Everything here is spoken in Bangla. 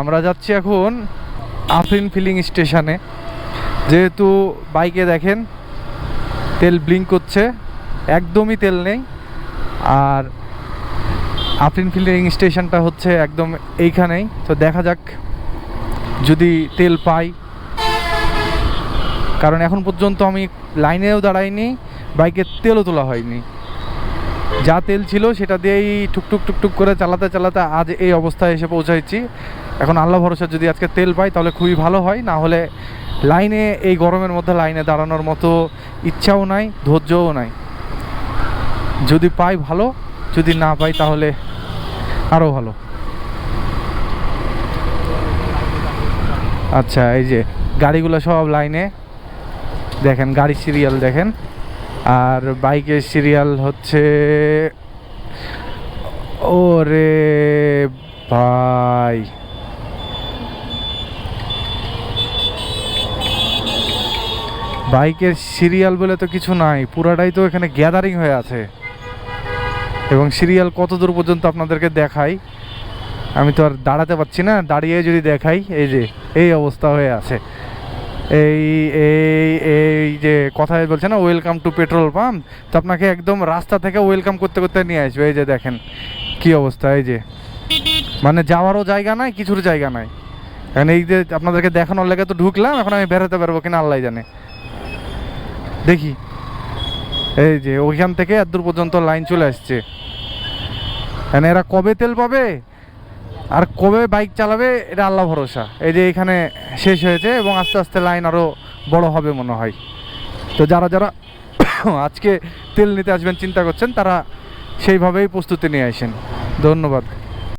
আমরা যাচ্ছি এখন আফরিন ফিলিং স্টেশনে। যেহেতু বাইকে দেখেন তেল ব্লিঙ্ক করছে, একদমই তেল নেই। আর আফরিন ফিলিং স্টেশনটা হচ্ছে একদম এইখানেই। তো দেখা যাক যদি তেল পাই, কারণ এখন পর্যন্ত আমি লাইনেও দাঁড়াইনি, বাইকের তেলও তোলা হয়নি। যা তেল ছিল সেটা দিয়েই টুকটুক টুকটুক করে চালাতে চালাতে আজ এই অবস্থায় এসে পৌঁছাইছি। এখন আল্লাহ ভরসা যদি আজকে তেল পাই তাহলে খুবই ভালো হয়, না হলে লাইনে এই গরমের মধ্যে লাইনে দাঁড়ানোর মতো ইচ্ছাও নাই, ধৈর্যও নাই। যদি পাই ভালো, যদি না পাই তাহলে আরও ভালো। আচ্ছা, এই যে গাড়িগুলো সব লাইনে, দেখেন গাড়ির সিরিয়াল দেখেন। আর বাইকের সিরিয়াল হচ্ছে, ওরে ভাই, বাইকের সিরিয়াল বলে তো কিছু নাই, পুরাটাই তো এখানে গ্যাদারিং হয়ে আছে। এবং সিরিয়াল কত দূর পর্যন্ত আপনাদেরকে দেখাই, আমি তো আর দাঁড়াতে পারছি না, দাঁড়িয়ে যদি দেখাই এই যে এই অবস্থা হয়ে আছে। এই এই এই যে কথায় বলছে না ওয়েলকাম টু পেট্রোল পাম্প, তো আপনাকে একদম রাস্তা থেকে ওয়েলকাম করতে করতে নিয়ে আসবে। এই যে দেখেন কি অবস্থা, এই যে মানে যাওয়ারও জায়গা নাই, কিছুর জায়গা নাই। এখন এই যে আপনাদেরকে দেখানোর লেগে তো ঢুকলাম, এখন আমি বেরোতে পারবো কিনা আল্লাহ জানে। দেখি এই যে ওইখান থেকে এত দূর পর্যন্ত লাইন চলে আসছে। মানে এরা কবে তেল পাবে আর কবে বাইক চালাবে এটা আল্লাহ ভরসা। এই যে এখানে শেষ হয়েছে এবং আস্তে আস্তে লাইন আরও বড় হবে মনে হয়। তো যারা যারা আজকে তেল নিতে আসবেন চিন্তা করছেন, তারা সেইভাবেই প্রস্তুতি নিয়ে আসেন। ধন্যবাদ।